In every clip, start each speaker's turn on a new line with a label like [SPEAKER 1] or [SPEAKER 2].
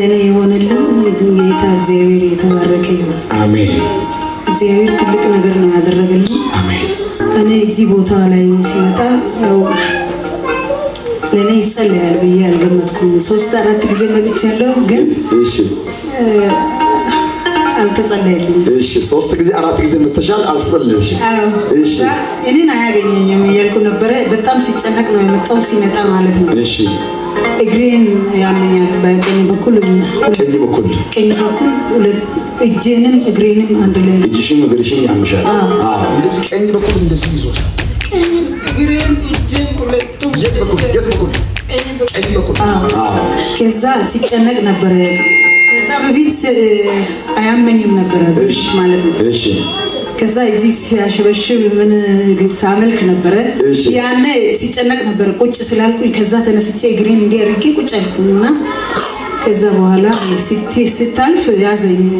[SPEAKER 1] እኔ የሆነልኝ ጌታ እግዚአብሔር የተባረከ ይሁን።
[SPEAKER 2] አሜን።
[SPEAKER 1] እግዚአብሔር ትልቅ ነገር ነው ያደረገልኝ።
[SPEAKER 2] አሜን።
[SPEAKER 1] እኔ እዚህ ቦታ ላይ ሲመጣ ያው ለኔ ይጸልያል ብዬ አልገመትኩም። 3-4 ጊዜ መጥቻለሁ ግን
[SPEAKER 2] እሺ
[SPEAKER 1] አልተጸለየልኝም።
[SPEAKER 2] እሺ 3 ጊዜ 4 ጊዜ መጥተሻል አልተጸለየሽ?
[SPEAKER 1] አዎ
[SPEAKER 2] እሺ
[SPEAKER 1] እኔን አያገኘኝም እያልኩ ነበረ። በጣም ሲጨነቅ ነው የመጣው ሲመጣ ማለት ነው።
[SPEAKER 2] እሺ
[SPEAKER 1] እግሬን ያመኛል በቀኝ በኩል ቀኝ በኩል እጄንም እግሬንም አንድ ላይ
[SPEAKER 2] እጅሽም እግርሽም ያምሻል። አዎ እንደዚህ ቀኝ በኩል እንደዚህ ይዞሻል።
[SPEAKER 1] ቀኝ እግሬን እጄን ሁለቱም
[SPEAKER 2] የት በኩል ቀኝ በኩል
[SPEAKER 1] አዎ ከዛ ሲጨነቅ ነበረ። ከዛ በፊት አያመኝም ነበረ ማለት ነው።
[SPEAKER 2] እሺ
[SPEAKER 1] ከዛ እዚህ ሲያሽበሽብ ምን ሳመልክ ነበረ። ያኔ ሲጨነቅ ነበረ ቁጭ ስላልኩኝ ከዛ ተነስቼ እግሬን እንዲያርጌ ቁጭ አልኩኝና ከዛ በኋላ ስታልፍ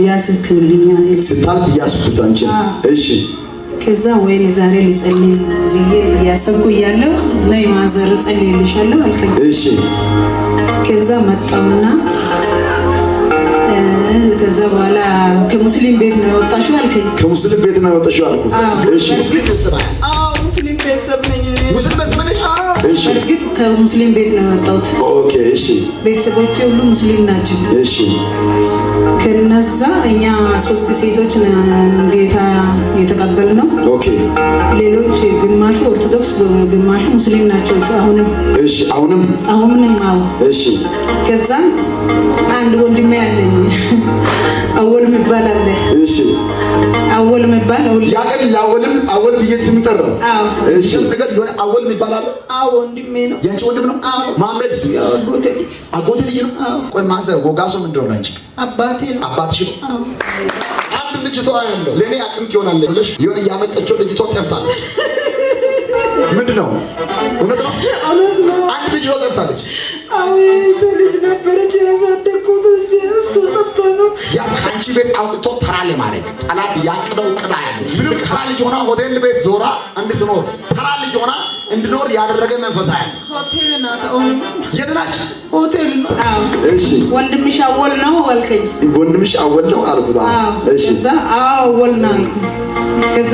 [SPEAKER 1] ያዝክልኛል
[SPEAKER 2] ስታልፍ ያስኩት አንቺ። እሺ
[SPEAKER 1] ከዛ ወይኔ ዛሬ ልጸልይ ብዬ ያሰብኩ እያለሁ ነይ ማዘር ጸልይልሻለሁ አልከኝ።
[SPEAKER 2] እሺ
[SPEAKER 1] ከዛ መጣውና ከዛ በኋላ ከሙስሊም ቤት ነው የወጣሽው አልከኝ።
[SPEAKER 2] ከሙስሊም ቤት ነው የወጣሽው አልኩት። እሺ ሙስሊም ቤተሰብ
[SPEAKER 1] ሙስሊም ቤተሰብ ነኝ።
[SPEAKER 2] ሙስሊም ቤተሰብ ነሽ? እሺ
[SPEAKER 1] በርግጥ ከሙስሊም ቤት ነው የወጣሁት።
[SPEAKER 2] ኦኬ እሺ
[SPEAKER 1] ቤተሰቦቼ ሁሉ ሙስሊም ናቸው።
[SPEAKER 2] እሺ
[SPEAKER 1] ከነዛ እኛ 3 ሴቶች ጌታ የተቀበልነው።
[SPEAKER 2] ኦኬ
[SPEAKER 1] ሌሎች ግማሹ ኦርቶዶክስ ግማሹ ሙስሊም ናቸው። አሁንም
[SPEAKER 2] እሺ አሁንም
[SPEAKER 1] አዎ
[SPEAKER 2] እሺ
[SPEAKER 1] ከዛ አንድ ወንድሜ ያለኝ አወል የሚባል አለ።
[SPEAKER 2] እሺ
[SPEAKER 1] አወል የሚባል
[SPEAKER 2] ያቀል ያወልም አወል ብዬት ስምጠራው።
[SPEAKER 1] አዎ
[SPEAKER 2] እሺ ነገር የሆነ አወል የሚባል አለ።
[SPEAKER 1] አዎ ወንድሜ ነው።
[SPEAKER 2] ያንቺ ወንድም ነው? ማመድ አጎቴ ልጅ ነው። ቆይ ማዘር ወጋሶ ምንድነው ላንቺ?
[SPEAKER 1] አባቴ ነው።
[SPEAKER 2] አባትሽ ነው? አዎ አንድ ልጅቷ ያለው ለኔ አቅም ትሆናለች ብለሽ የሆነ ያመጣቸው ልጅቷ ጠፍታለች። ምንድነው? እውነት ነው? አንድ ልጅቷ ጠፍታለች።
[SPEAKER 1] አዎ ልጅ ነበረች ያሳደግኩት እሱ ጠፍታ ነው።
[SPEAKER 2] ያ አንቺ ቤት አውጥቶ ተራ ለማድረግ ጠላት ያቅደው ቅዳ ያለው ምንም ተራ ልጅ ሆና ሆቴል ቤት ዞራ እንድትኖር ተራ ልጅ ሆና እንድኖር ያደረገ መንፈሳ ያለ
[SPEAKER 1] ሆቴል ናት።
[SPEAKER 2] የት ናት?
[SPEAKER 1] ሆቴል ነው። አዎ
[SPEAKER 2] እሺ
[SPEAKER 1] ወንድምሽ አወል ነው አልከኝ።
[SPEAKER 2] ወንድምሽ አወል ነው አልኩት።
[SPEAKER 1] እሺ ከዛ አወል ነው አልኩኝ። ከዛ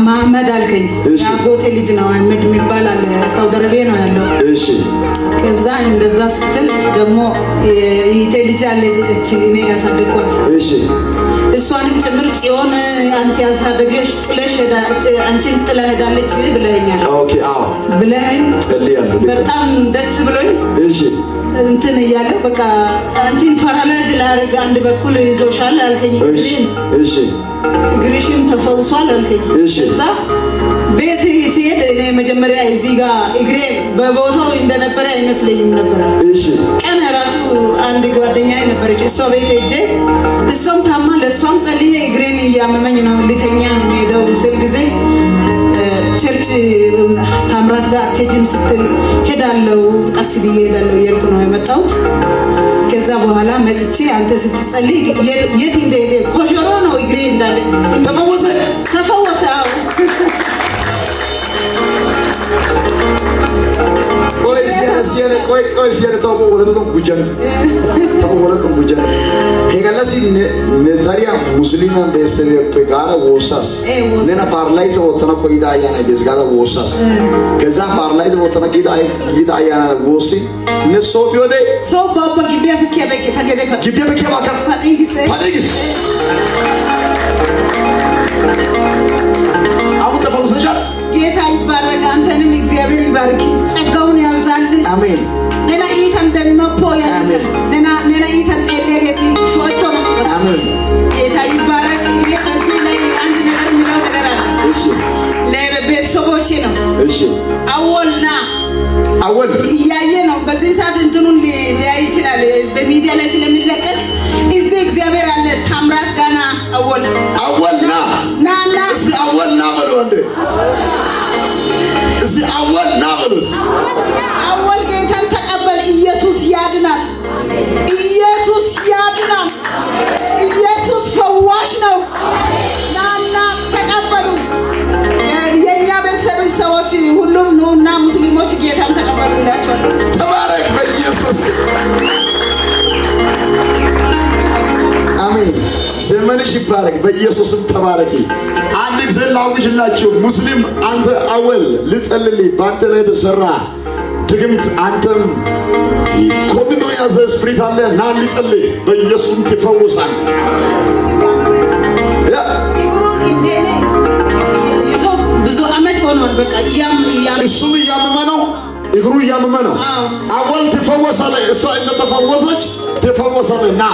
[SPEAKER 1] መሐመድ አልከኝ። ያጎቴ ልጅ ነው አህመድ የሚባል አለ ሳውዲ አረቢያ ነው ያለው።
[SPEAKER 2] እሺ
[SPEAKER 1] ከዛ እንደዛ ስትል ደግሞ ይሄ ልጅ አለች እኔ ያሳደግኳት።
[SPEAKER 2] እሺ
[SPEAKER 1] እሷንም ጭምር ጽዮን አንቺ ያሳደገሽ አንቺን ጥላ ሄዳለች ብለኸኛል።
[SPEAKER 2] ኦኬ አዎ
[SPEAKER 1] ብለኸኝ በጣም ደስ ብሎኝ
[SPEAKER 2] እሺ
[SPEAKER 1] እንትን እያለ በቃ አንቺን ፓራላይዝ ላደርግ አንድ በኩል ይዞሻል አልከኝ።
[SPEAKER 2] እሺ
[SPEAKER 1] እግርሽም ተፈውሷል አልከኝ። እዛ ቤት ሲሄድ እኔ መጀመሪያ እዚህ ጋር እግሬ በቦታው እንደነበረ አይመስለኝም ነበር።
[SPEAKER 2] እሺ
[SPEAKER 1] ቀን ራሱ አንድ ጓደኛዬ ነበረች እሷ ቤት ሄጄ እሷም ታማ ለእሷም ጸልዬ እግሬን እያመመኝ ነው ልተኛ ነው ሄደው ስል ጊዜ ቸርች ታምራት ጋር አትሄጂም ስትል ሄዳለሁ ቀስ ብዬ ሄዳለሁ እያልኩ ነው የመጣሁት። ከዛ በኋላ መጥቼ አንተ ስትጸልይ የት እንደሄደ ኮሸሮ ነው እግሬ እንዳለ ተፈወሰ። አዎ
[SPEAKER 2] ቆይ ሲያለ ታው ወለቶ ጉጀን ሄጋላሲ ነዛሪያ ሙስሊም ቤተሰብ ጋራ ወሳስ ነና ፓርላይዝ ወተና ቆይዳ ያና ቤዝጋዳ ወሳስ ከዛ ፓርላይዝ ወተና ጊዳ ያና ወሲ ነሶ ቢወደ
[SPEAKER 1] ሶ ባባ ግቢያ በከበከ ተገደፈ
[SPEAKER 2] ግቢያ በከባካ
[SPEAKER 1] ፓዲግስ
[SPEAKER 2] አሁን ተፈውሰሻል።
[SPEAKER 1] ጌታ ይባረክ። አንተንም እግዚአብሔር ይባርክ፣ ጸጋውን ያብዛል።
[SPEAKER 2] አሜን።
[SPEAKER 1] ነና ኢተን ደንመፖ ያለ ነና ኢተን ጤሌሬቲ ሾቶ ነው።
[SPEAKER 2] አሜን።
[SPEAKER 1] ጌታ ይባረክ። እኔ ከዚህ ላይ አንድ ነገር የሚለው ነገር አለ።
[SPEAKER 2] እሺ
[SPEAKER 1] ለቤተሰቦቼ ነው።
[SPEAKER 2] እሺ
[SPEAKER 1] አወልና
[SPEAKER 2] አወል
[SPEAKER 1] እያየ ነው በዚህ ሰዓት እንትኑን ሊያይ ይችላል በሚዲያ ላይ ስለሚለቀቅ እዚህ እግዚአብሔር አለ ታምራት ጋና አወልና ናና
[SPEAKER 2] አወልና በሎንደ እዚህ አወልና በሉስ
[SPEAKER 1] አወል ጌታን ተቀበል። ኢየሱስ ያድናል። ኢየሱስ ያድናል። ኢየሱስ ፈዋሽ ነው። ናና ተቀበሉ። የኛ ቤተሰብ ሰዎች ሁሉም ኑና ሙስሊሞች ጌታን ተቀበሉ ይላቸዋል።
[SPEAKER 2] ተባረክ በኢየሱስ ይባረክ በኢየሱስም ተባረኪ። አንድ ጊዜ ላውጅላችሁ ሙስሊም አንተ አወል ልጸልልኝ ባንተ ላይ የተሰራ ድግምት አንተም ኮንኖ ያዘ ስፕሪት አለ ና ልጸልይ በኢየሱስም ትፈወሳል።
[SPEAKER 1] ብዙ አመት ሆኗል። በቃ
[SPEAKER 2] እሱም እያመመ ነው፣ እግሩ እያመመ ነው። አወል ትፈወሳለህ። እሷ እንደተፈወሰች ትፈወሳለህ ና